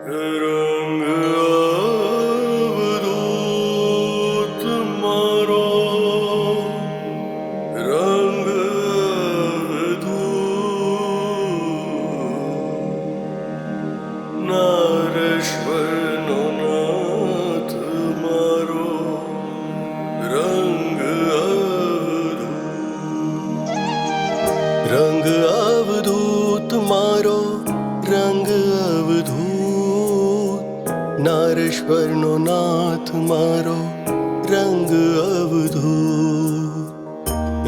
રંગ અવધૂત મારો, રંગ અવધૂત નારેશ્વરનો નાથ મારો, રંગ અવધૂત, રંગ અવધૂત મારો, રંગ અવધૂત નારેશ્વરનો નાથ મારો, રંગ અવધૂત,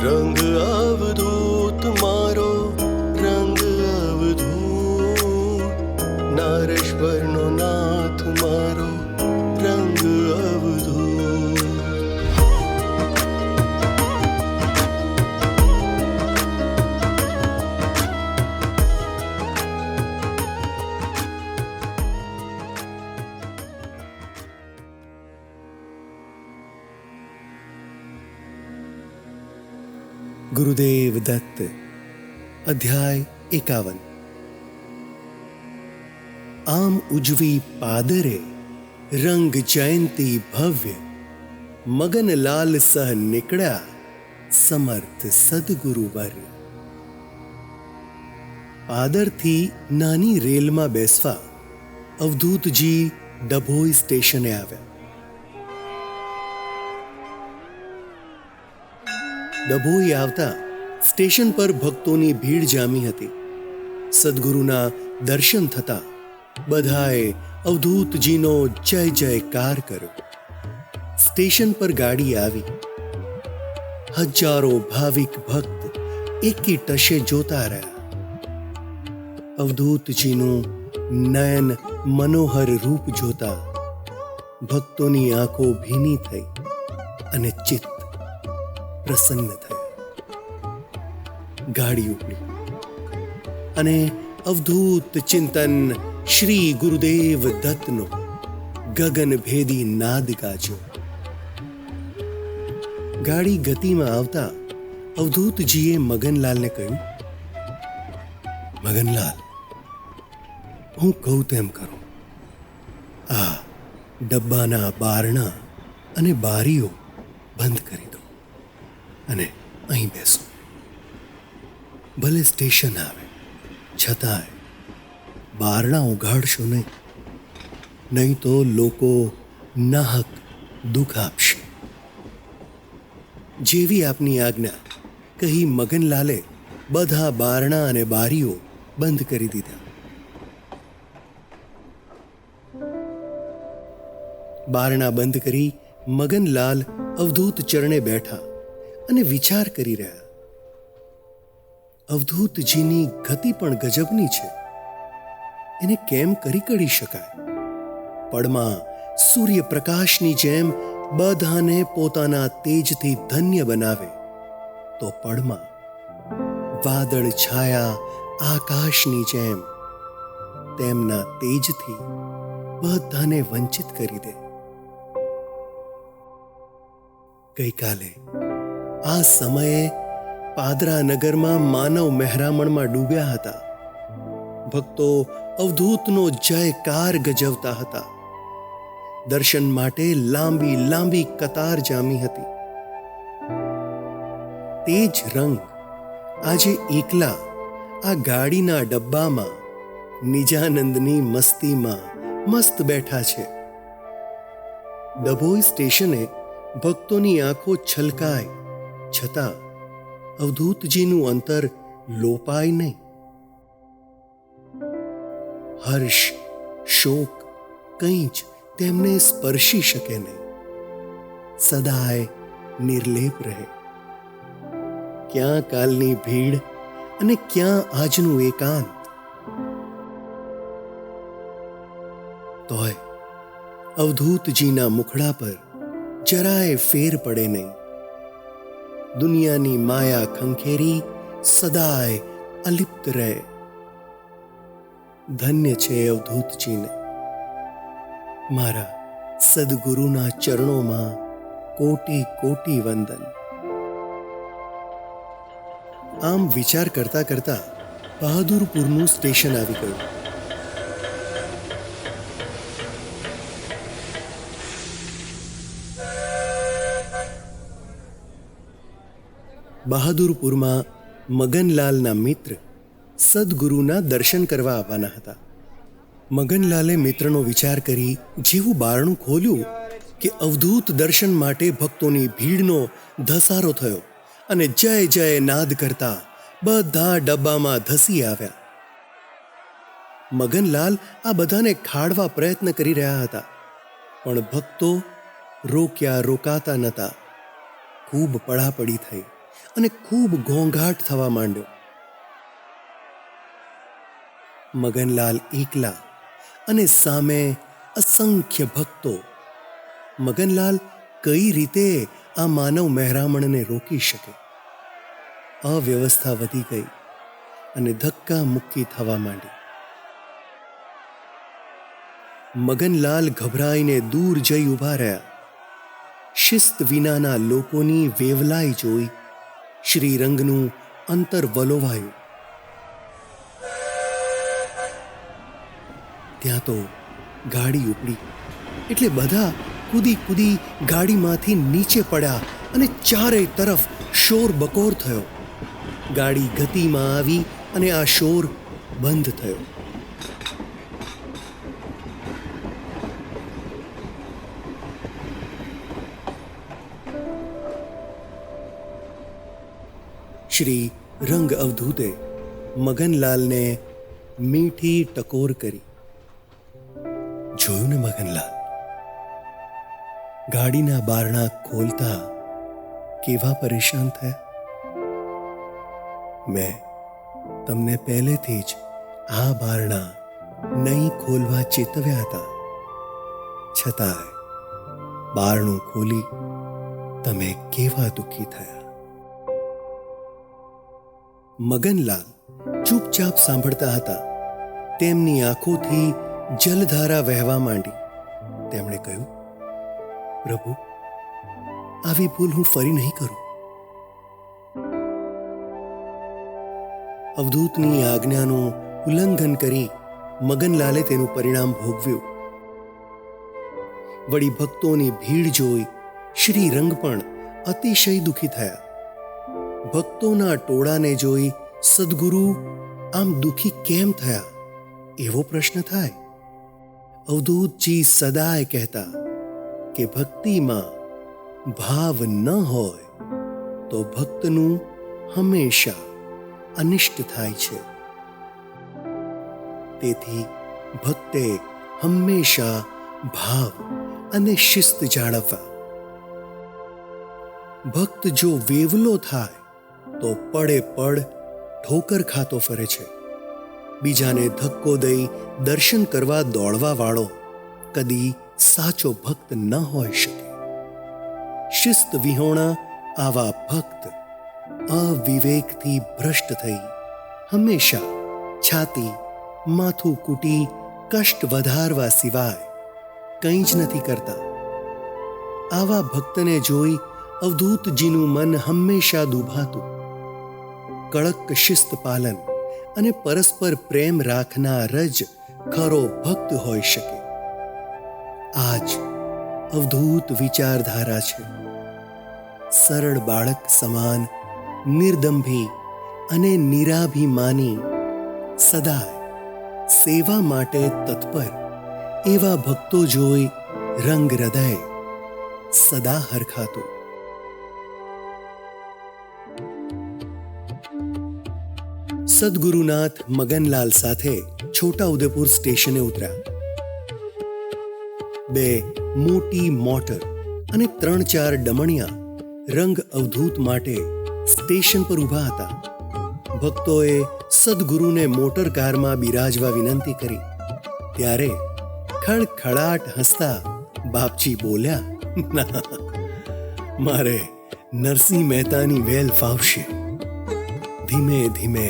રંગ અવધૂત મારો, રંગ અવધૂત નારેશ્વરનો નાથ મારો, રંગ અવધૂત. ગુરુદેવ દત્ત. અધ્યાય 51. આમ ઉજવી પાદરે રંગ જયંતી ભવ્ય, મગનલાલ સહ નીકળ્યા સમર્થ સદગુરુવર. પાદરથી નાની રેલમાં બેસવા અવધૂતજી ડભોઈ સ્ટેશને આવ્યા. ડભોઈ આવતા સ્ટેશન પર ભક્તોની ભીડ જામી હતી. સદગુરુના દર્શન થતા બધાએ અવધૂતજીનો જય જયકાર કર્યો. સ્ટેશન પર ગાડી આવી. હજારો ભાવિક ભક્ત એકી ટશે જોતા રહ્યા. અવધૂતજીનું નયન મનોહર રૂપ જોતા ભક્તોની આંખો ભીની થઈ અને ચિત્ત પ્રસન્ન થયા. ગાડી ઉપડી અને અવધૂત ચિંતન શ્રી ગુરુદેવ દત્તનો ગગનભેદી નાદ ગાજ્યો. ગાડી ગતિમાં આવતા અવધૂતજીએ મગનલાલને કહ્યું, મગનલાલ, હું કહું તેમ કરો. આ ડબ્બાના બારણા અને બારીઓ બંધ કરી દો અને અહીં બેસો. ભલે સ્ટેશન આવે છતાંય બારણા ઉઘાડશો નહીં તો લોકો નાહક દુઃખ આપશે. જેવી આપની આજ્ઞા કહી મગનલાલે બધા બારણા અને બારીઓ બંધ કરી દીધા. બારણા બંધ કરી મગનલાલ અવધૂત ચરણે બેઠા અને વિચાર કરી રહ્યા. અવધૂતજીની ગતિ પણ ગજબની છે. એને કેમ કરી શકાય? પળમાં સૂર્યપ્રકાશની જેમ બધાને પોતાના તેજથી ધન્ય બનાવે તો પળમાં વાદળ છાયા આકાશની જેમ તેમના તેજથી બધાને વંચિત કરી દે. ગઈકાલે આ સમયે પાદરા નગરમાં માનવ મહેરામણમાં ડૂબ્યા હતા. ભક્તો અવધૂતનો જયકાર ગજવતા હતા. દર્શન માટે લાંબી લાંબી કતાર જામી હતી. તે જ રંગ આજે એકલા આ ગાડીના ડબ્બામાં નિજાનંદની મસ્તીમાં મસ્ત બેઠા છે. ડભોઈ સ્ટેશને ભક્તોની આંખો છલકાય છતાં અવધૂતજીનું અંતર લોપાય નહીં. હર્ષ, શોક કંઈ જ તેમને સ્પર્શી શકે નહીં. સદાય નિર્લેપ રહે. ક્યાં કાલની ભીડ અને ક્યાં આજનું એકાંત. તોય અવધૂતજીના મુખડા પર જરાય ફેર પડે નહીં. દુનિયાની માયા ખંખેરી સદાય અલિપ્ત રહે. ધન્ય છે અવધૂતજીને. મારા સદગુરુના ચરણોમાં કોટી કોટી વંદન. આમ વિચાર કરતા કરતા બહાદુરપુરનું સ્ટેશન આવી ગયું. બહાદુરપુરમાં મગનલાલના મિત્ર સદગુરુના દર્શન કરવા આવવાના હતા. મગનલાલે મિત્રનો વિચાર કરી જેવું બારણું ખોલ્યું કે અવધૂત દર્શન માટે ભક્તોની ભીડનો ધસારો થયો અને જય જય નાદ કરતા બધા ડબ્બામાં ધસી આવ્યા. મગનલાલ આ બધાને ખાડવા પ્રયત્ન કરી રહ્યા હતા, પણ ભક્તો રોક્યા રોકાતા નહોતા. ખૂબ પડાપડી થઈ અને ખૂબ ઘોંઘાટ થવા માંડ્યો. મગનલાલ એકલા અને સામે અસંખ્ય ભક્તો. મગનલાલ કઈ રીતે આ માનવ મહેરામણને રોકી શકે? અવ્યવસ્થા વધી ગઈ અને ધક્કા મુક્કી થવા માંડી. મગનલાલ ગભરાઈને દૂર જઈ ઊભા રહ્યા. શિસ્ત વિનાના લોકોની વેવલાઈ જોઈ શ્રીરંગનું અંતર વલોવાયું. ત્યાં તો ગાડી ઉપડી એટલે બધા કૂદી કૂદી ગાડીમાંથી નીચે પડ્યા અને ચારે તરફ શોર બકોર થયો. ગાડી ગતિમાં આવી અને આ શોર બંધ થયો. શ્રી રંગ અવધૂતે મગનલાલને મીઠી ટકોર કરી. જોયું ને મગનલાલ, ગાડીના બારણા ખોલતા કેવા પરેશાન થયા? મેં તમને પહેલેથી જ આ બારણા નહીં ખોલવા ચેતવ્યા હતા. છતાંય બારણું ખોલી તમે કેવા દુઃખી થયા. મગનલાલ ચૂપચાપ સાંભળતા હતા. તેમની આંખોથી જલધારા વહેવા માંડી. તેમણે કહ્યું, પ્રભુ, આવી ભૂલ હું ફરી નહીં કરું. અવધૂતની આજ્ઞાનું ઉલ્લંઘન કરી મગનલાલે તેનું પરિણામ ભોગવ્યું. વળી ભક્તોની ભીડ જોઈ શ્રીરંગ પણ અતિશય દુઃખી થયા. ભક્તોના ટોળાને જોઈ સદગુરુ આમ દુઃખી કેમ થયા એવો પ્રશ્ન થાય. અવધૂતજી સદાય કહેતા કે ભક્તિમાં ભાવ ન હોય તો ભક્તનું હંમેશા અનિષ્ટ થાય છે. તેથી ભક્તે હંમેશા ભાવ અને શિસ્ત જાળવવા. ભક્ત જો વેવલો થાય તો પડે પડ ઠોકર ખાતો ફરે છે. બીજાને ધક્કો દઈ દર્શન કરવા દોડવા વાળો કદી સાચો ભક્ત ન હોઈ શકે. શિસ્ત વિહોણા આવા ભક્ત અવિવેકથી ભ્રષ્ટ થઈ હંમેશા છાતી માથું કૂટી કષ્ટ વધારવા સિવાય કંઈ જ નથી કરતા. આવા ભક્તને જોઈ અવધૂતજીનું મન હંમેશા દુભાતું. કડક શિસ્ત પાલન અને પરસ્પર પ્રેમ રાખનાર જ ખરો ભક્ત હોઈ શકે. આ જ અવધૂત વિચારધારા છે. સરળ બાળક સમાન નિર્દંભી અને નિરાભિમાની, સદાય સેવા માટે તત્પર એવા ભક્તો જોઈ રંગ હૃદય સદા હરખાતું. સદગુરુનાથ મગનલાલ સાથે છોટાઉદેપુર સ્ટેશને ઉતર્યા. 2 મોટી મોટર અને 3-4 ડમણિયા રંગ અવધૂત માટે સ્ટેશન પર ઊભા હતા. ભક્તોએ સદગુરુને મોટર કારમાં બિરાજવા વિનંતી કરી. ત્યારે ખડખડાટ હસતા બાપજી બોલ્યા, મારે નરસિંહ મહેતાની વેલ ફાવશે. ધીમે ધીમે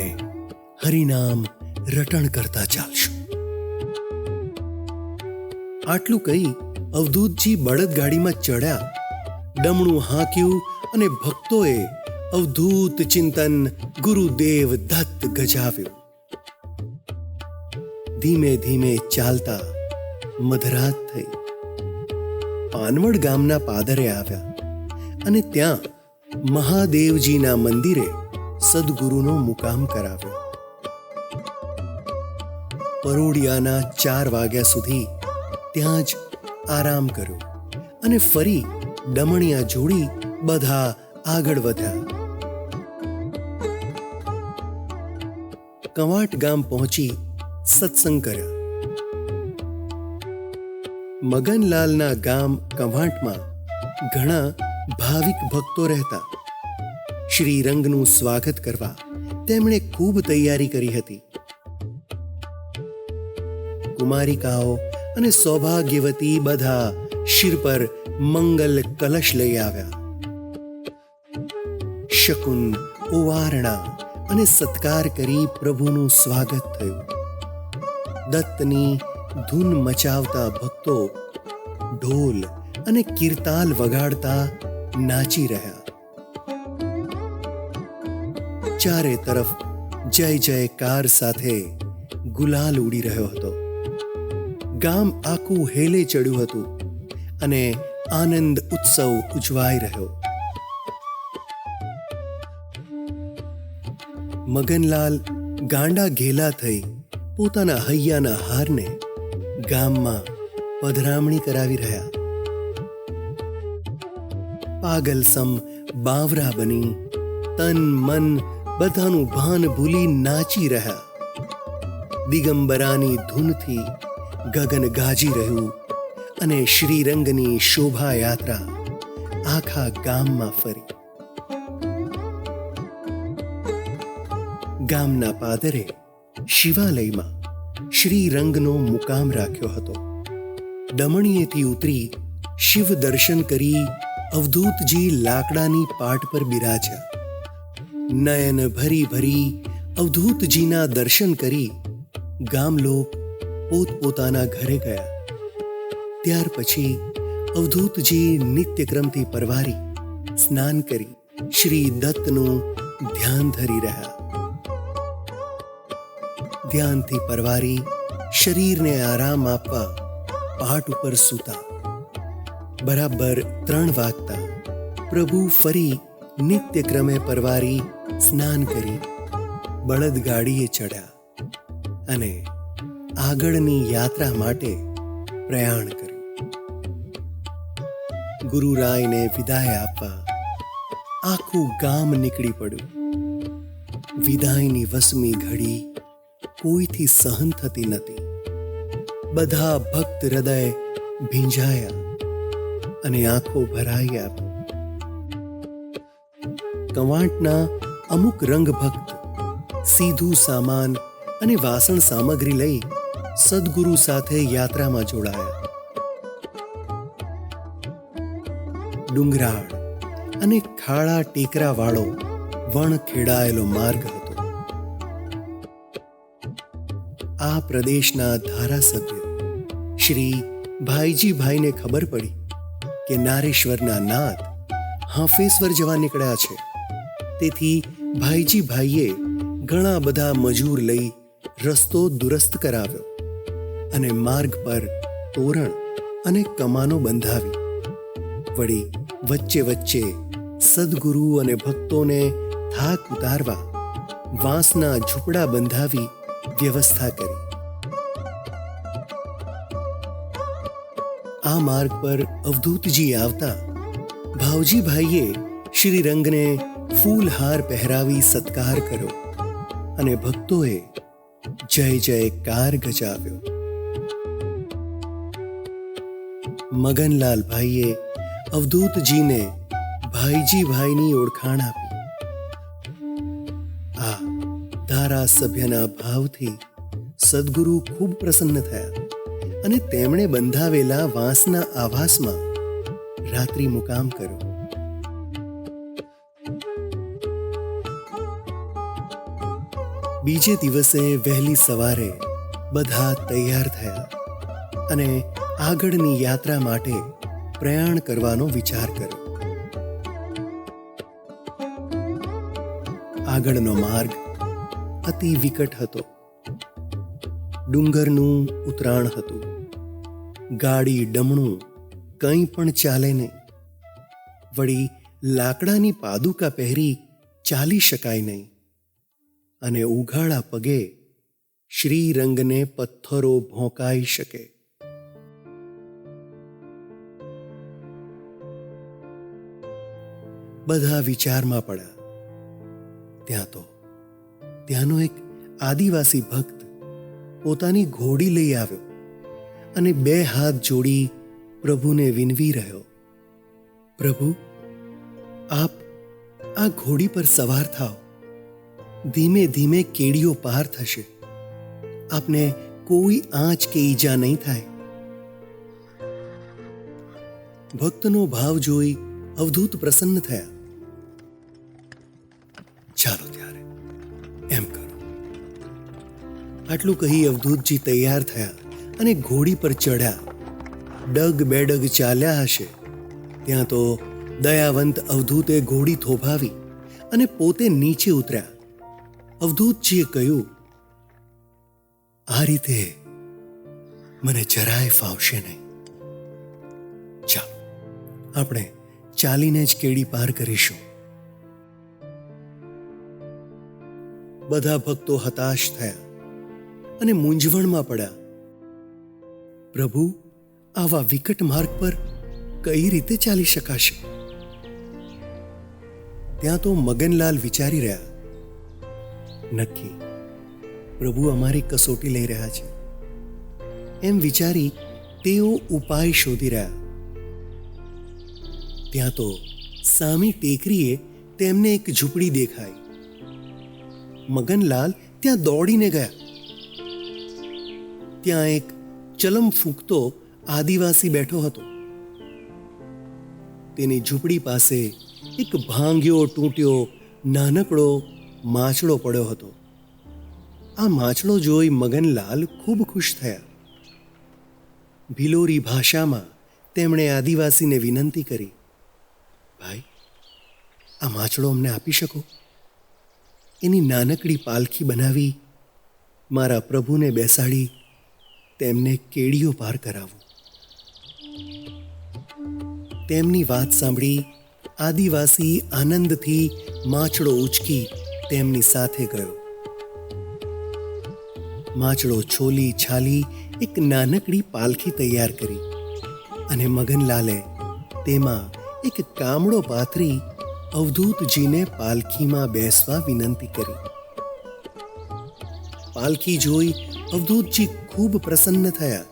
હરિનામ રટણ કરતા ચાલશું. આટલું કહી અવધૂતજી બળદગાડીમાં ચડ્યા. ડમણું હાંક્યું અને ભક્તોએ અવધૂત ચિંતન ગુરુદેવ દત્ત ગજાવ્યો. ધીમે ધીમે ચાલતા મધરાત થઈ. પાનવડ ગામના પાદરે આવ્યા અને ત્યાં મહાદેવજીના મંદિરે સદગુરુનો મુકામ કરાવ્યો. પરોડિયાના 4 વાગ્યા સુધી ત્યાં જ આરામ કર્યો અને ફરી ડમણિયા જોડી બધા આગળ વધ્યા. કંવાટ ગામ પહોંચી સત્સંગ કર્યા. મગનલાલના ગામ કંવાટમાં ઘણા ભાવિક ભક્તો રહેતા. શ્રીરંગનું સ્વાગત કરવા તેમણે ખૂબ તૈયારી કરી હતી. કુમારિકાઓ અને સૌભાગ્યવતી બધા શિર પર મંગલ કલશ લઈ આવ્યા. શકુન, ઓવારણા અને સત્કાર કરી પ્રભુનું સ્વાગત થયું. દત્તની ધૂન મચાવતા ભક્તો ઢોલ અને કીર્તાલ વગાડતા નાચી રહ્યા. ચારે તરફ જય જયકાર સાથે ગુલાલ ઉડી રહ્યો હતો. ગામ આખું હેલે ચડ્યું હતું અને આનંદ ઉત્સવ ઉજવાઈ રહ્યો. મગનલાલ ગાંડા ઘેલા થઈ પોતાના હૈયાના હારને ગામમાં પધરામણી કરાવી રહ્યા. પાગલસમ બાવરા બની તન મન બધાનું ભાન ભૂલી નાચી રહ્યા. દિગંબરાની ધૂનથી ગગન ગાજી રહ્યું અને શ્રીરંગની શોભાયાત્રા આખા ગામમાં ફરી. ગામના પાદરે શિવાલયમાં શ્રીરંગનો મુકામ રાખ્યો હતો. ડમણીએથી ઉતરી શિવ દર્શન કરી અવધૂતજી લાકડાની પાટ પર બિરાજ્યા. નયન ભરી ભરી અવધૂતજીના દર્શન કરી ગામલોક પોતપોતાના ઘરે ગયા. ત્યાર પછી અવધૂતજી નિત્યક્રમથી પરવારી સ્નાન કરી શ્રી દત્તનું ધ્યાન ધરી રહ્યા. ધ્યાનથી પરવારી શરીરને આરામ આપવા પાટ ઉપર સૂતા. બરાબર 3 વાગતા પ્રભુ ફરી નિત્યક્રમે પરવારી સ્નાન કરી બળદગાડીએ ચડ્યા અને આગળની યાત્રા માટે પ્રયાણ કર્યું. ગુરુરાયને વિદાય આપવા આખું ગામ નીકળી પડ્યું. વિદાયની વસમી ઘડી કોઈથી સહન થતી નથી. બધા ભક્ત હૃદય ભીંજાયા અને આંખો ભરાઈ આવી. કંવાટના અમુક રંગભક્ત સીધું સામાન અને વાસણ સામગ્રી લઈ સદગુરુ સાથે યાત્રામાં જોડાયા. ડુંગરાળ અને ખાડા ટેકરા વાળો વણ ખેડાયેલો માર્ગ હતો. આ પ્રદેશના ધારાસભ્ય શ્રી ભાઈજીભાઈને ખબર પડી કે નારેશ્વરના નાથ હાંફેશ્વર જવા નીકળ્યા છે. તેથી ભાઈજીભાઈએ ઘણા બધા મજૂર લઈ રસ્તો દુરસ્ત કરાવ્યો અને માર્ગ પર તોરણ અને કમાનો બંધાવી. વળી વચ્ચે વચ્ચે સદગુરુ અને ભક્તોને થાક ઉતારવા વાંસના ઝૂંપડા બંધાવી વ્યવસ્થા કરી. આ માર્ગ પર અવધૂતજી આવતા ભાવજીભાઈએ શ્રીરંગને ફૂલહાર પહેરાવી સત્કાર કર્યો અને ભક્તોએ જય જયકાર ગજાવ્યો. મગનલાલ ભાઈએ અવધૂતજીને ભાઈજીભાઈની ઓળખાણ આપી. આ ધારાસભ્યના ભાવથી સદગુરુ ખૂબ પ્રસન્ન થયા અને તેમણે બંધાવેલા વાંસના આવાસમાં રાત્રિ મુકામ કર્યો. બીજે દિવસે વહેલી સવારે બધા તૈયાર થયા અને આગળની યાત્રા માટે પ્રયાણ કરવાનો વિચાર કર્યો. આગળનો માર્ગ અતિ વિકટ હતો. ડુંગરનું ઉતરાણ હતું. ગાડી ડમણું કંઈ પણ ચાલે નહીં. વળી લાકડાની પાદુકા પહેરી ચાલી શકાય નહીં, અને ઉઘાડા પગે શ્રીરંગને પથ્થરો ભોંકાઈ શકે. બધા વિચારમાં પડ્યા. ત્યાંનો એક આદિવાસી ભક્ત પોતાની ઘોડી લઈ આવ્યો અને 2 હાથ જોડી પ્રભુને વિનવી રહ્યો, પ્રભુ, આપ આ ઘોડી પર સવાર થાઓ. ધીમે ધીમે કેડીઓ પાર થશે. આપને કોઈ આંચ કે ઈજા નહીં થાય. ભક્તનો ભાવ જોઈ અવધૂત પ્રસન્ન થયા. ચાલો ત્યારે એમ કરો. આટલું કહી અવધૂતજી તૈયાર થયા અને ઘોડી પર ચઢ્યા. ડગ બેડગ ચાલ્યા હશે ત્યાં તો દયાવંત અવધૂતે ઘોડી થોભાવી અને પોતે નીચે ઉતર્યા. અવધૂતજીએ કહ્યું, આ રીતે મને જરાય ફાવશે નહીં. ચાલો આપણે ચાલીને જ કેડી પાર કરીશું. બધા ભક્તો હતાશ થયા અને મૂંઝવણમાં પડ્યા. પ્રભુ, આવા વિકટ માર્ગ પર કઈ રીતે ચાલી શકાશે? ત્યાં તો મગનલાલ વિચારી રહ્યા, નક્કી પ્રભુ અમારી કસોટી લઈ રહ્યા છે. એમ વિચારી તેઓ ઉપાય શોધી રહ્યા. ત્યાં તો સામી ટેકરીએ તેમને એક ઝૂંપડી દેખાઈ. મગનલાલ ત્યાં દોડીને ગયા. ત્યાં એક ચલમ ફૂંકતો આદિવાસી બેઠો હતો. તેની ઝૂંપડી પાસે એક ભાંગ્યો તૂટ્યો નાનકડો માછડો પડ્યો હતો. આ માછડો જોઈ મગનલાલ ખૂબ ખુશ થયા. ભિલોરી ભાષામાં તેમણે આદિવાસીને વિનંતી કરી, ભાઈ, આ માછડો અમને આપી શકો? એની નાનકડી પાલખી બનાવી મારા પ્રભુને બેસાડી તેમને કેડીઓ પાર કરાવું. તેમની વાત સાંભળી આદિવાસી આનંદથી માછડો ઉચકી તેમની સાથે ગયો. માછડો છોલી છાલી એક નાનકડી પાલખી તૈયાર કરી અને મગનલાલે તેમાં એક કામળો પાથરી અવધૂતજીને પાલખીમાં બેસવા વિનંતી કરી. પાલખી જોઈ અવધૂતજી ખૂબ પ્રસન્ન થયા.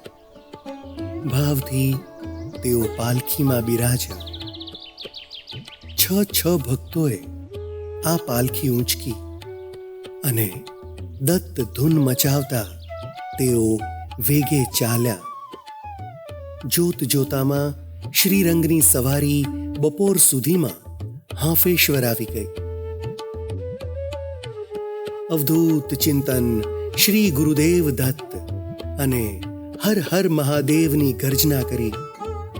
ભાવથી તેઓ પાલખીમાં બિરાજ્યા. 6 ભક્તોએ આ પાલખી ઊંચકી અને દત્ત ધૂન મચાવતા તેઓ વેગે ચાલ્યા. જોત જોતામાં શ્રીરંગની સવારી બપોર સુધીમાં હાંફેશ્વર આવી ગઈ. અવધૂત ચિંતન, શ્રી ગુરુદેવ દત્ત અને હર હર મહાદેવની ગર્જના કરી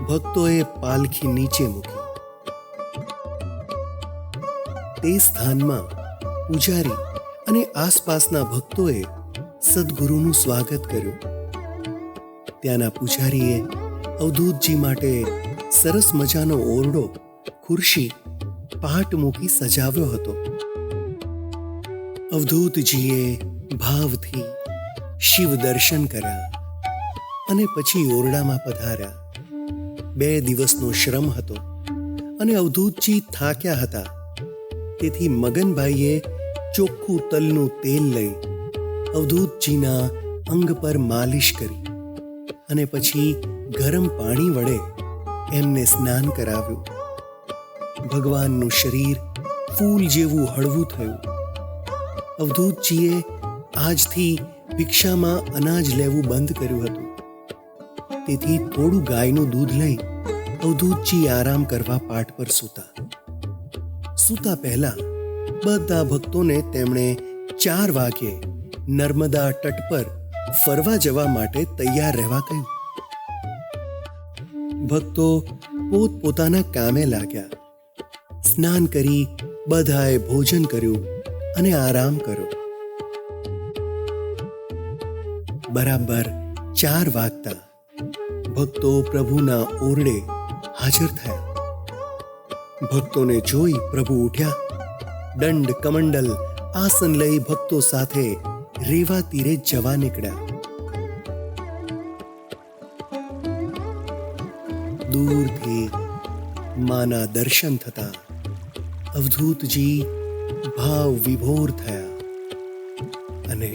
ભક્તોએ પાલખી નીચે મૂકી. તે સ્થાનમાં પૂજારી અને આસપાસના ભક્તોએ સદગુરુનું સ્વાગત કર્યું. ત્યાંના પૂજારીએ અવધૂતજી માટે સરસ મજાનો ઓરડો, ખુરશી, પાટ મૂકી સજાવ્યો હતો. અવધૂતજીએ ભાવથી શિવ દર્શન કર્યા અને પછી ઓરડામાં પધાર્યા. 2 દિવસનો શ્રમ હતો અને અવધૂતજી થાક્યા હતા. તેથી મગનભાઈએ ચોખ્ખું તલનું તેલ લઈ અવધૂતજીના અંગ પર માલિશ કરી અને પછી ગરમ પાણી વડે એમને સ્નાન કરાવ્યું. ભગવાનનું શરીર ફૂલ જેવું હળવું થયું. અવધૂતજીએ આજથી ભિક્ષામાં અનાજ લેવું બંધ કર્યું હતું. તેથી થોડું ગાયનું દૂધ લઈ અવધૂતજી આરામ કરવા પાટ પર સૂતા. સૂતા પહેલા બધા ભક્તોને તેમણે 4 વાગ્યે નર્મદા તટ પર ફરવા જવા માટે તૈયાર રહેવા કહ્યું. ભક્તો પોતપોતાના કામે લાગ્યા. સ્નાન કરી બધાએ ભોજન કર્યું અને આરામ કર્યો. બરાબર 4 વાગતા ભક્તો પ્રભુના ઓરડે હાજર થયા. ભક્તોને જોઈ પ્રભુ ઉઠ્યા. દંડ કમંડલ આસન લઈ ભક્તો સાથે રેવા તીરે જવા નીકળ્યા. દૂરથી માના દર્શન થતા અવધૂતજી ભાવ વિભોર થયા અને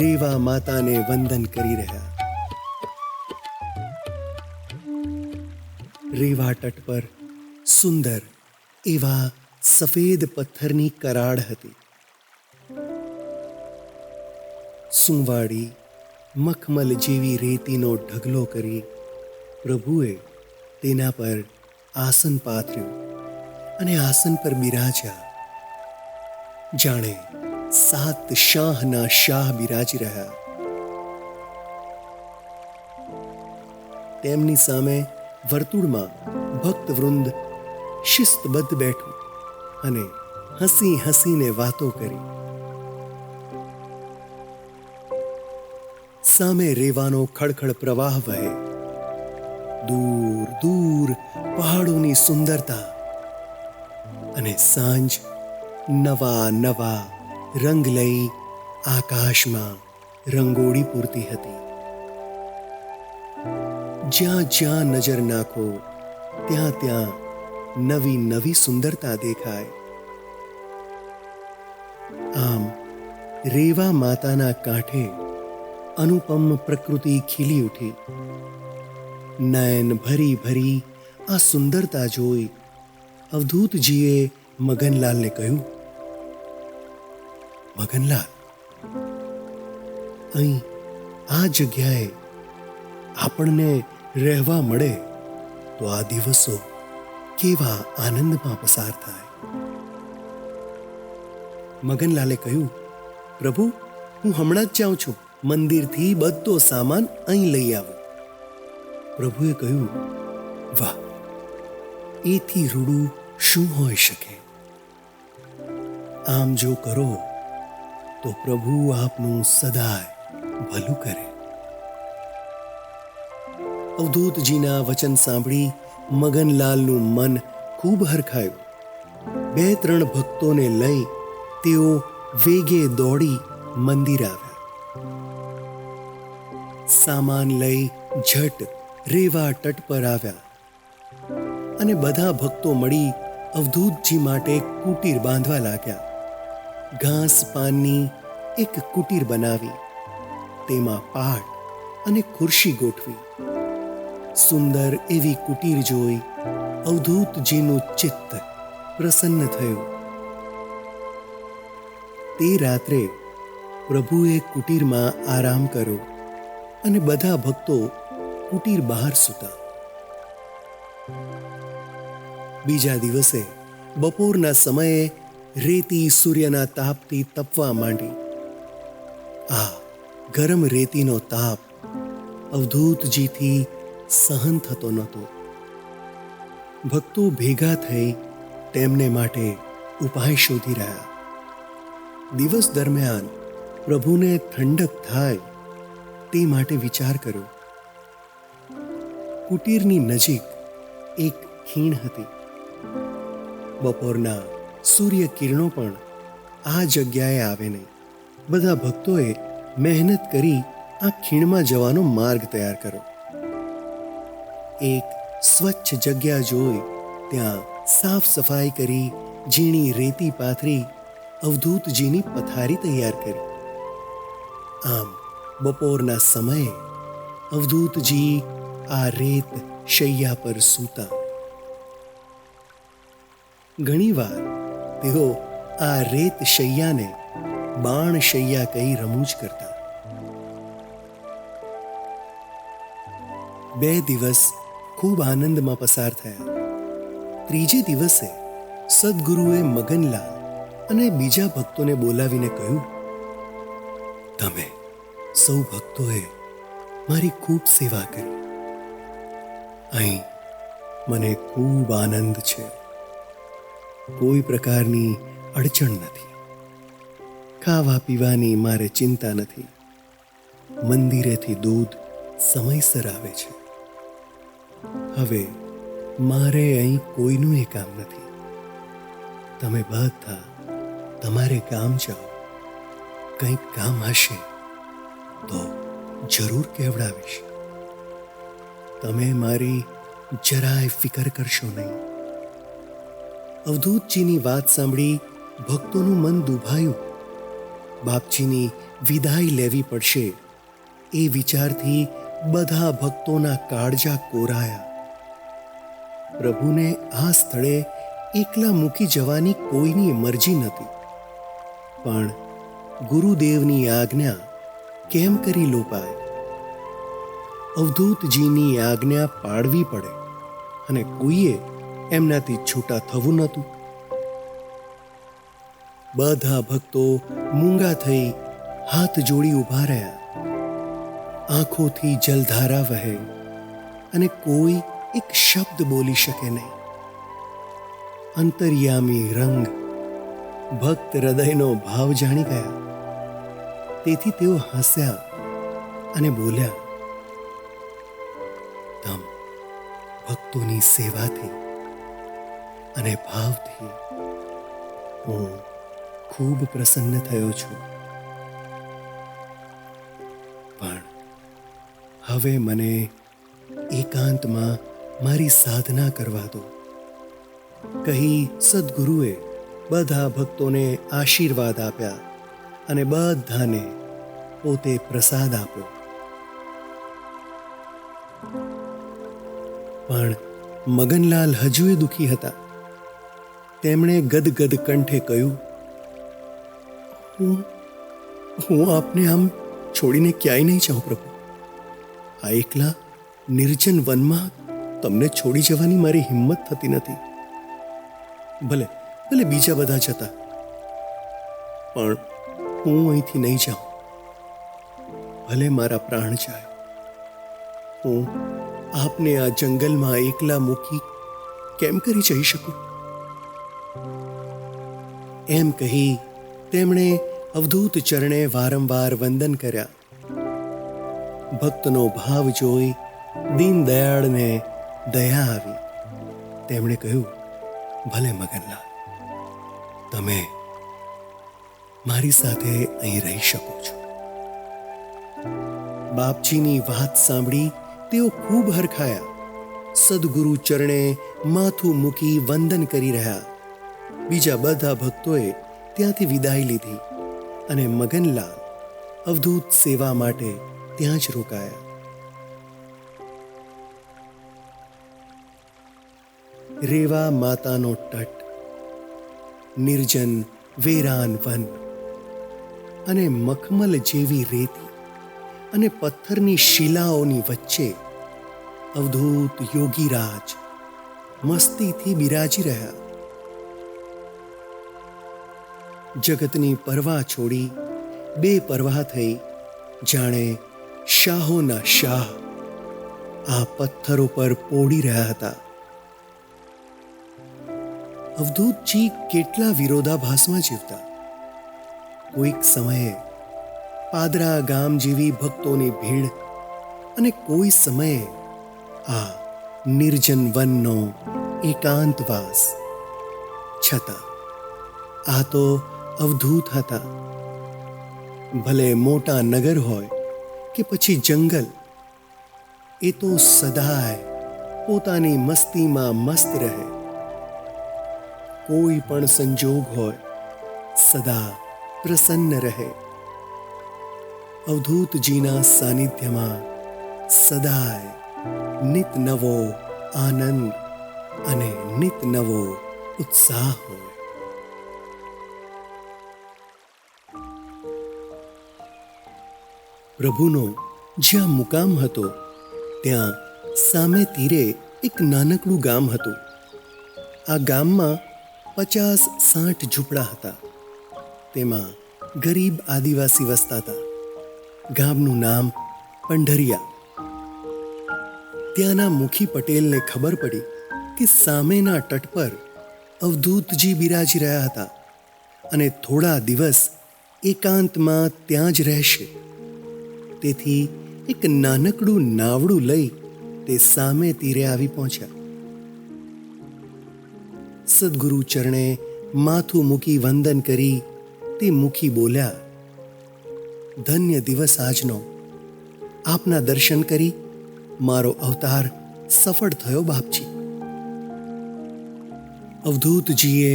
રેવા માતાને વંદન કરી રહ્યા. રેવા તટ પર સુંદર એવા સફેદ પથ્થરની કરાડ હતી. સુંવાળી મખમલ જેવી રેતીનો ઢગલો કરી પ્રભુએ તેના પર આસન પાથર્યું અને આસન પર બિરાજ્યા. જાણે 7 શાહના શાહ બિરાજી રહ્યા. તેમની સામે વર્તુળમાં ભક્તવૃંદ શિસ્તબદ્ધ બેઠું અને હસી હસીને વાતો કરી. સામે રેવાનો ખળખળ પ્રવાહ વહે. દૂર દૂર પહાડોની સુંદરતા અને સાંજ નવા નવા રંગ લઈ આકાશમાં રંગોળી પૂરતી હતી. જ્યાં જ્યાં નજર નાખો ત્યાં ત્યાં નવી નવી સુંદરતા દેખાય. આમ રેવા માતાના કાંઠે અનુપમ પ્રકૃતિ ખીલી ઉઠી. નયન ભરી ભરી આ સુંદરતા જોઈ અવધૂતજીએ મગનલાલને કહ્યું, મગનલાલ, અહીં આ જગ્યાએ આપણને રહેવા મળે તો આ દિવસો કેવા આનંદમાં પસાર થાય. મગનલાલે કહ્યું, પ્રભુ, હું હમણાં જ જાઉં છું. મંદિરથી બધો સામાન અહીં લઈ આવો. પ્રભુએ કહ્યું, વાહ, એથી રૂડું શું હોઈ શકે? આમ જો કરો તો પ્રભુ આપનું સદાય ભલું કરે. અવધૂતજીના વચન સાંભળી મગનલાલનું મન ખૂબ હરખાયું. 2-3 ભક્તોને લઈ તેઓ વેગે દોડી મંદિર આવ્યા. સામાન લઈ ઝટ રેવા તટ પર આવ્યા અને બધા ભક્તો મળી અવધૂતજી માટે કુટીર બાંધવા લાગ્યા. ઘાસ પાનની એક કુટીર બનાવી, તેમાં પાટ અને ખુરશી ગોઠવી. સુંદર એવી કુટીર જોઈ અવધૂતજીનું ચિત્ત પ્રસન્ન થયું. તે રાત્રે પ્રભુએ કુટીરમાં આરામ કર્યો અને બધા ભક્તો કુટીર બહાર સૂતા. બીજા દિવસે બપોરના સમયે રેતી સૂર્યના તાપથી તપવા માંડી. આ ગરમ રેતીનો તાપ અવધૂતજીથી સહન થતો નહોતો. ભક્તો ભેગા થઈ તેમને માટે ઉપાય શોધી રહ્યા. દિવસ દરમિયાન પ્રભુને ઠંડક થાય તે માટે વિચાર કર્યો. કુટીરની નજીક એક ખીણ હતી. બપોરના સૂર્ય કિરણો પણ આ જગ્યાએ આવે નહીં. બધા ભક્તોએ મહેનત કરી આ ખીણમાં જવાનો માર્ગ તૈયાર કર્યો. એક સ્વચ્છ જગ્યા જોઈ ત્યાં સાફ સફાઈ કરી ઝીણી રેતી પાથરી અવધૂતજીની પથારી તૈયાર કરી. આમ બપોરના સમયે અવધૂતજી આ રેત શૈયા પર સૂતા. ઘણીવાર તેઓ આ રેત શૈયાને બાણ શૈયા કહી રમૂજ કરતા. 2 દિવસ ખૂબ આનંદમાં પસાર થયા. ત્રીજે દિવસે સદગુરુએ મગનલાલ અને બીજા ભક્તોને બોલાવીને કહ્યું, તમે સૌ ભક્તોએ મારી ખૂબ સેવા કરી. અહીં મને ખૂબ આનંદ છે. કોઈ પ્રકારની અડચણ નથી. ખાવા પીવાની મારે ચિંતા નથી. મંદિરેથી દૂધ સમયસર આવે છે. હવે મારે અહીં કોઈનું એ કામ નથી. તમે બધા તમારે ગામ જાઓ. કંઈક કામ હશે તો જરૂર કહેવડાવીશ. તમે મારી જરાય ફિકર કરશો નહીં. અવધૂતજીની વાત સાંભળી ભક્તોનું મન દુભાયું. બાપજીની વિદાય લેવી પડશે એ વિચારથી બધા ભક્તોના કાળજા કોરાયા. પ્રભુને આ સ્થળે એકલા મૂકી જવાની કોઈની મરજી નહોતી, પણ ગુરુદેવની આજ્ઞા કેમ કરી લોપાય? અવધૂતજીની આજ્ઞા પાળવી પડે અને કોઈએ એમનાથી છૂટા થવું નહોતું. બધા ભક્તો મૂંગા થઈ હાથ જોડી ઊભા રહ્યા. આંખોથી જલધારા વહે અને કોઈ એક શબ્દ બોલી શકે નહીં. અંતર્યામી રંગ ભક્ત હૃદયનો ભાવ જાણી ગયા. તેથી તેઓ હસ્યા અને બોલ્યા, તમ ભક્તોની સેવાથી અને ભાવથી હું ખૂબ પ્રસન્ન થયો છું. પણ હવે મને એકાંતમાં મારી સાધના કરવા દો, કહી સદગુરુએ બધા ભક્તોને આશીર્વાદ આપ્યા અને બધાને પોતે પ્રસાદ આપ્યો. પણ મગનલાલ હજુએ દુઃખી હતા. તેમણે ગદગદ કંઠે કહ્યું, હું આપને આમ છોડીને ક્યાંય નહીં જાઉં પ્રભુ. આ એકલા નિર્જન વનમાં તમને છોડી જવાની મારી હિંમત થતી નથી. ભલે ભલે બીજા બધા જતા, પણ હું અહીંથી નહીં જાઉં. ભલે મારા પ્રાણ જાય, હું આપને આ જંગલમાં એકલા મૂકી કેમ કરી જઈ શકું? એમ કહી તેમણે અવધૂત ચરણે વારંવાર વંદન કર્યા. ભક્તનો ભાવ જોઈ દીનદયાળને દયા આવી. તેમણે કહ્યું, ભલે મગનલાલ, તમે મારી સાથે અહીં રહી શકો છો. બાપજીની વાત સાંભળી તેઓ ખૂબ હરખાયા. સદગુરુ ચરણે માથું મૂકી વંદન કરી રહ્યા. બીજા બધા ભક્તોએ ત્યાંથી વિદાય લીધી અને મગનલાલ અવધૂત સેવા માટે ત્યાં જ રોકાયા. રેવા માતાનો તટ, નિર્જન વેરાન વન અને મખમલ જેવી રેતી અને પથ્થરની શિલાઓની વચ્ચે અવધૂત યોગીરાજ મસ્તીથી બિરાજી રહ્યા. જગતની પરવા છોડી બેપરવાહ થઈ જાણે શાહોના શાહ આ પથ્થરો પર પોડી રહ્યા હતા. અવધૂતજી કેટલા વિરોધાભાસમાં જીવતા. કોઈક સમયે પાદરા ગામ જેવી ભક્તોની ભીડ અને કોઈ સમયે આ નિર્જન વનનો એકાંતવાસ. છતાં આ તો અવધૂત હતા. ભલે મોટા નગર હોય કે પછી જંગલ, એ તો સદાય પોતાની મસ્તીમાં મસ્ત રહે. કોઈ પણ સંજોગ હોય, સદા પ્રસન્ન રહે. અવધૂતજીના સાનિધ્યમાં સદાય નિત નવો આનંદ અને નિત નવો ઉત્સાહ હોય. પ્રભુનો જ્યાં મુકામ હતો ત્યાં સામે તીરે એક નાનકડું ગામ હતું. આ ગામમાં 50-60 ઝૂંપડા હતા. તેમાં ગરીબ આદિવાસી વસતા હતા. ગામનું નામ પંઢરિયા. ત્યાંના મુખી પટેલને ખબર પડી કે સામેના તટ પર અવધૂતજી બિરાજી રહ્યા હતા અને થોડા દિવસ એકાંતમાં ત્યાં જ રહેશે. તેથી એક નાનકડું નાવડું લઈ તે સામે તીરે આવી પહોંચ્યા. સદગુરુ ચરણે માથું મૂકી વંદન કરી તે મુખી બોલ્યા, ધન્ય દિવસ આજનો, આપના દર્શન કરી મારો અવતાર સફળ થયો બાપજી. અવધૂતજીએ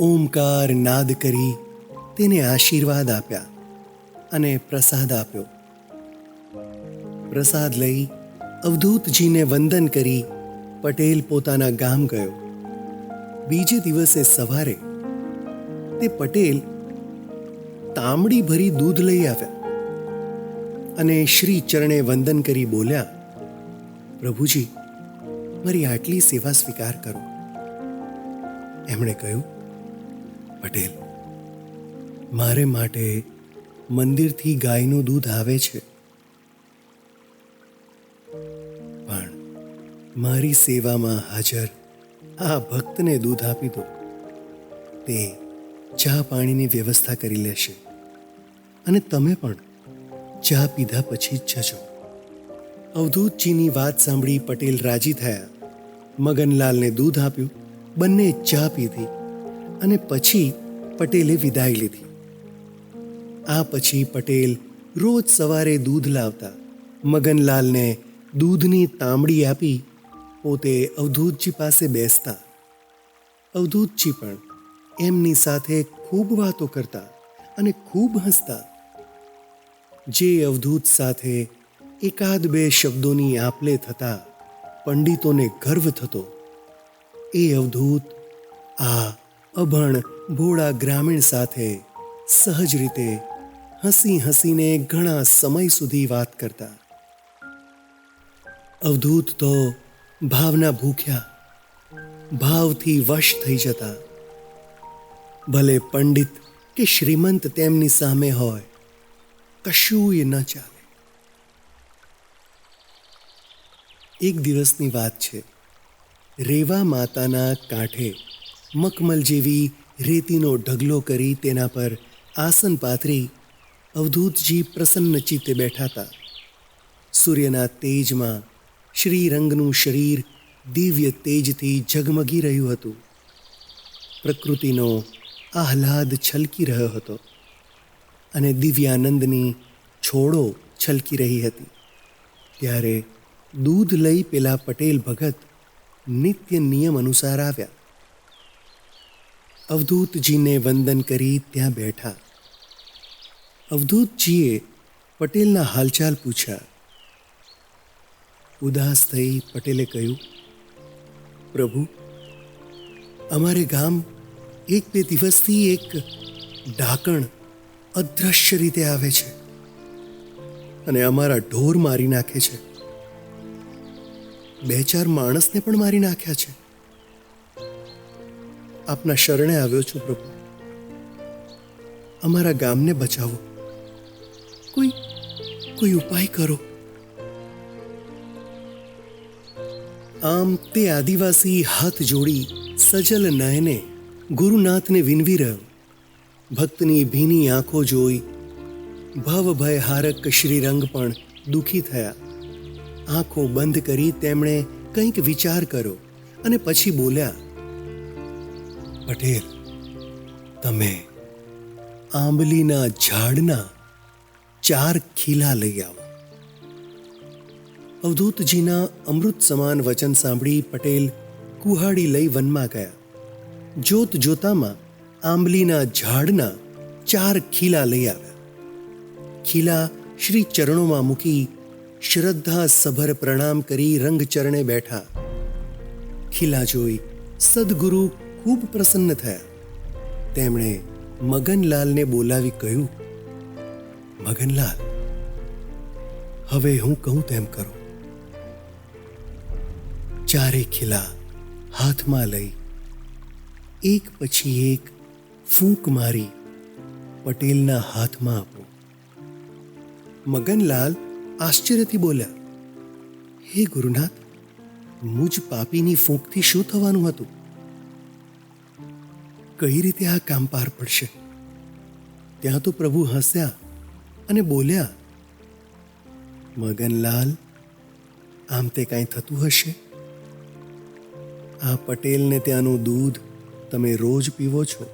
ઓમકાર નાદ કરી તેને આશીર્વાદ આપ્યા અને પ્રસાદ આપ્યો. પ્રસાદ લઈ અવધૂતજીને વંદન કરી પટેલ પોતાના ગામ ગયો. બીજે દિવસે સવારે તે પટેલ તાંબડી ભરી દૂધ લઈ આવ્યા અને શ્રી ચરણે વંદન કરી બોલ્યા, પ્રભુજી, મારી આટલી સેવા સ્વીકાર કરો. એમણે કહ્યું, પટેલ, મારે માટે મંદિરથી ગાયનું દૂધ આવે છે, પણ મારી સેવામાં હાજર આ ભક્તને દૂધ આપી દો. તે ચા પાણીની વ્યવસ્થા કરી લેશે અને તમે પણ ચા પીધા પછી જ જજો. અવધૂતજીની વાત સાંભળી પટેલ રાજી થયા. મગનલાલને દૂધ આપ્યું, બંને ચા પીધી અને પછી પટેલે વિદાય લીધી. આ પછી પટેલ રોજ સવારે દૂધ લાવતા, મગનલાલને દૂધની તાંબડી આપી પોતે અવધૂતજી પાસે બેસતા. અવધૂતજી પણ એમની સાથે ખૂબ વાતો કરતા અને ખૂબ હસતા. જે અવધૂત સાથે એકાદ બે શબ્દોની આપલે થતા પંડિતોને ગર્વ થતો, એ અવધૂત આ અભણ ભોળા ગ્રામીણ સાથે સહજ રીતે હસી હસીને ઘણા સમય સુધી વાત કરતા. અવધૂત તો ભાવના ભૂખ્યા, ભાવથી વશ થઈ જતા. ભલે પંડિત કે શ્રીમંત તેમની સામે હોય, કશુંય ન ચાલે. એક દિવસની વાત છે. રેવા માતાના કાંઠે મખમલ જેવી રેતીનો ઢગલો કરી તેના પર આસન પાથરી અવધૂતજી પ્રસન્ન ચિત્તે બેઠા હતા. સૂર્યના તેજમાં શ્રીરંગનું શરીર દિવ્ય તેજથી ઝગમગી રહ્યું હતું. પ્રકૃતિનો આહલાદ છલકી રહ્યો હતો અને દિવ્યાનંદની છોડો છલકી રહી હતી. ત્યારે દૂધ લઈ પેલા પટેલ ભગત નિત્ય નિયમ અનુસાર આવ્યા. અવધૂતજીને વંદન કરી ત્યાં બેઠા. અવધૂતજીએ પટેલના હાલચાલ પૂછ્યા. ઉદાસ થઈ પટેલે કહ્યું, પ્રભુ, અમારે ગામ એક બે દિવસથી એક ડાકણ અદ્રશ્ય રીતે આવે છે અને અમારા ઢોર મારી નાખે છે. બે ચાર માણસને પણ મારી નાખ્યા છે. આપના શરણે આવ્યો છું પ્રભુ, અમારા ગામને બચાવો. કોઈ ઉપાય કરો. આમ તે આદિવાસી હાથ જોડી સજલ નયને ગુરુનાથને વિનવી રહ્યો. ભક્તની ભીની આંખો જોઈ ભવભય હારક શ્રીરંગ પણ દુઃખી થયા. આંખો બંધ કરી તેમણે કંઈક વિચાર કર્યો અને પછી બોલ્યા, પટેલ, તમે આંબલીના ઝાડના 4 ખીલા લઈ આવો. અવધૂતજીના અમૃત સમાન વચન સાંભળી પટેલ કુહાડી લઈ વનમાં ગયા. જોત જોતામાં આંબલીના ઝાડના 4 ખીલા લઈ આવ્યા. ખીલા શ્રી ચરણોમાં મૂકી શ્રદ્ધા સભર પ્રણામ કરી રંગચરણે બેઠા. ખીલા જોઈ સદગુરુ ખૂબ પ્રસન્ન થયા. તેમણે મગનલાલને બોલાવી કહ્યું, મગનલાલ, હવે હું કહું તેમ કરો. 4 ખીલા હાથમાં લઈ એક પછી એક ફૂંક મારી પટેલના હાથમાં આપો. મગનલાલ આશ્ચર્યથી બોલ્યા, હે ગુરુનાથ, મુજ પાપીની ફૂંકથી શું થવાનું હતું? કઈ રીતે આ કામ પાર પડશે? ત્યાં તો પ્રભુ હસ્યા અને બોલ્યા, મગનલાલ, આમ તે કાંઈ થતું હશે? આ પટેલને ત્યાંનું દૂધ તમે રોજ પીવો છો.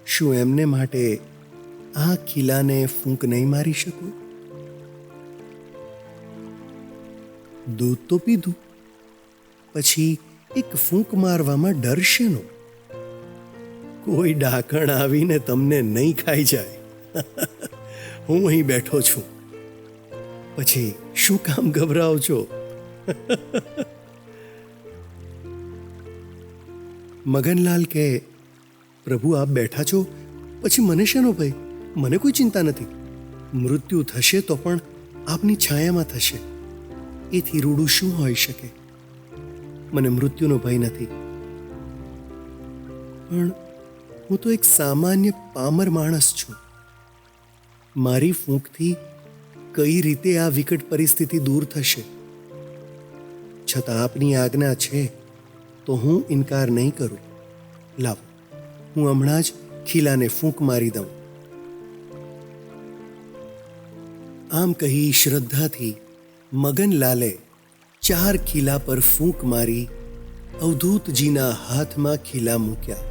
શું એમને માટે આ ખીલાને ફૂંક નહીં મારી શકો? દૂધ તો પીધું, પછી એક ફૂંક મારવામાં ડર શેનો? કોઈ ડાકણ આવીને તમને નહીં ખાઈ જાય. હું અહીં બેઠો છું, પછી શું કામ ગભરાઓ છો? મગનલાલ કહે, પ્રભુ આપ બેઠા છો, પછી મને શેનો ભય? મને કોઈ ચિંતા નથી. મૃત્યુ થશે તો પણ આપની છાયામાં થશે. એથી રૂડું શું હોઈ શકે? મને મૃત્યુનો ભય નથી. પણ હું તો એક સામાન્ય પામર માણસ છું. મારી ફૂંકથી કઈ રીતે આ વિકટ પરિસ્થિતિ દૂર થશે? છતાં આપની આજ્ઞા છે તો હું ઇનકાર નહીં કરું. લાવો, હું હમણાં જ ખીલાને ફૂંક મારી દઉં. આમ કહી શ્રદ્ધાથી મગનલાલે 4 ખીલા પર ફૂંક મારી અવધૂતજીના હાથમાં ખીલા મૂક્યા.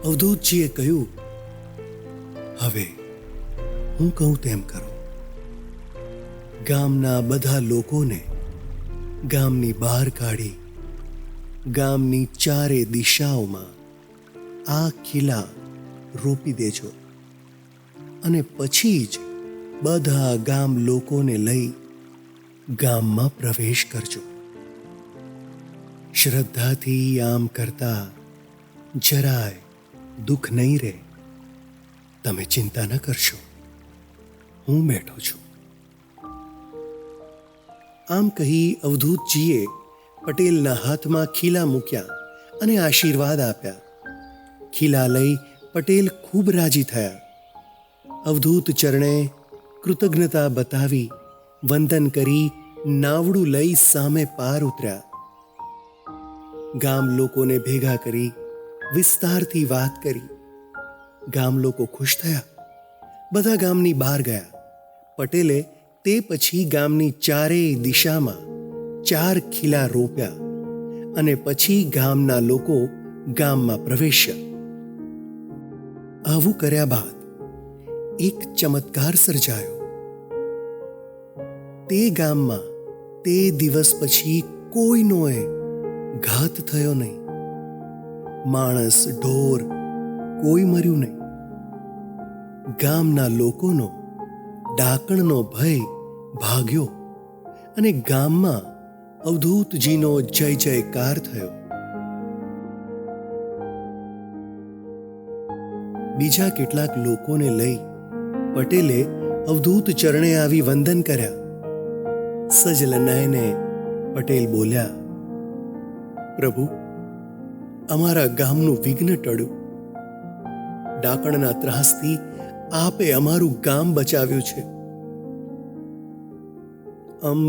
અવધૂતજીએ કહ્યું, હવે હું કહું તેમ કરો. ગામના બધા લોકોને ગામની બહાર કાઢી ગામની 4 દિશાઓમાં આ ખીલા રોપી દેજો, અને પછી જ બધા ગામ લોકોને લઈ ગામમાં પ્રવેશ કરજો. શ્રદ્ધાથી આમ કરતા જરાય દુઃખ નહીં રહે. તમે ચિંતા ન કરશો, હું બેઠો છું. આમ કહી અવધૂતજીએ પટેલના હાથમાં ખીલા મૂક્યા અને આશીર્વાદ આપ્યા. ખીલા લઈ પટેલ ખૂબ રાજી થયા. અવધૂત ચરણે કૃતજ્ઞતા બતાવી વંદન કરી નાવડું લઈ સામે પાર ઉતર્યા. ગામ લોકોને ભેગા કરી વિસ્તારથી વાત કરી. ગામ લોકો ખુશ થયા. બધા ગામની બહાર ગયા. પટેલે તે પછી ગામની 4 દિશામાં 4 ખીલા રોપ્યા, અને પછી ગામના લોકો ગામમાં પ્રવેશ્યા. આવું કર્યા બાદ એક ચમત્કાર સર્જાયો. તે ગામમાં તે દિવસ પછી કોઈનોએ ઘાત થયો નહીં. માણસ ઢોર કોઈ મર્યું નહીં. ગામના લોકોનો ડાકણનો ભય ભાગ્યો, અને ગામમાં અવધૂતજીનો જય જયકાર થયો. બીજા કેટલાક લોકોને લઈ પટેલે અવધૂત ચરણે આવી વંદન કર્યા. સજલ નયને પટેલ બોલ્યા, પ્રભુ, અમારા ગામનું વિઘ્ન ટળ્યું. ડાકણના ત્રાસથી આપે અમારું ગામ બચાવ્યું છે.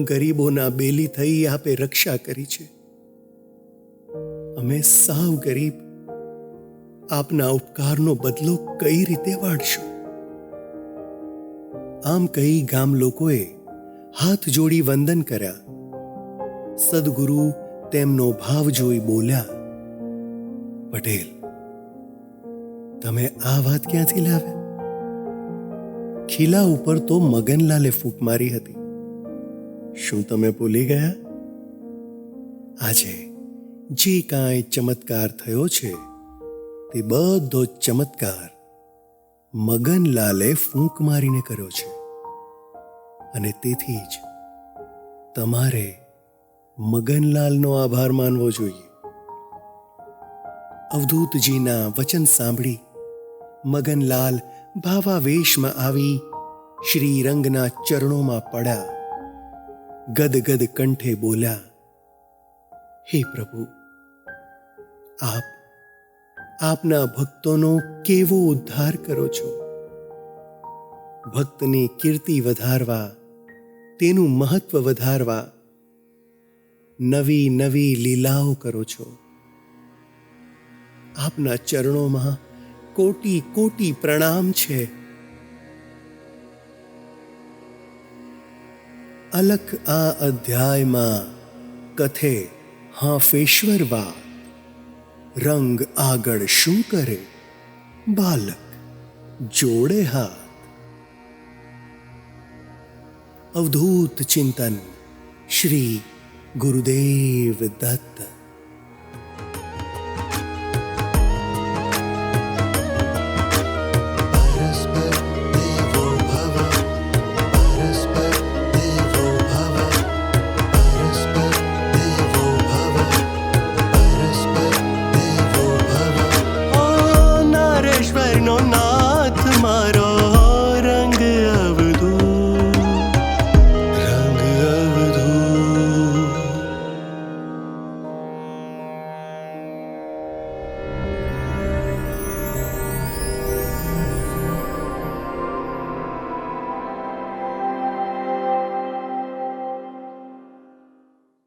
ગરીબોના બેલી થઈ આપે રક્ષા કરી છે. અમે સાવ ગરીબ, આપના ઉપકારનો બદલો કઈ રીતે વાળશું? આમ કહી ગામ લોકોએ હાથ જોડી વંદન કર્યા. સદગુરુ તેમનો ભાવ જોઈ બોલ્યા, પટેલ, તમે આ વાત ક્યાંથી લાવ્યા? ખીલા ઉપર તો મગનલાલે ફૂંક મારી હતી. શું તમે ભૂલી ગયા? આજે જે કાંઈ ચમત્કાર થયો છે તે બધો ચમત્કાર મગનલાલે ફૂંક મારીને કર્યો છે, અને તેથી જ તમારે મગનલાલનો આભાર માનવો જોઈએ. અવધૂતજીના વચન સાંભળી મગનલાલ ભાવાવેશમાં આવી શ્રીરંગના ચરણોમાં પડ્યા. ગદગદ કંઠે બોલ્યા, હે પ્રભુ, આપના ભક્તોનો કેવો ઉદ્ધાર કરો છો. ભક્તની કીર્તિ વધારવા, તેનું મહત્વ વધારવા નવી નવી લીલાઓ કરો છો. આપના ચરણોમાં કોટી કોટી પ્રણામ છે. અલખ આ અધ્યાયમાં કથે હાંફેશ્વર વાત. રંગ આગળ શું કરે? બાલક જોડે હાથ. અવધૂત ચિંતન શ્રી ગુરુદેવ દત્ત.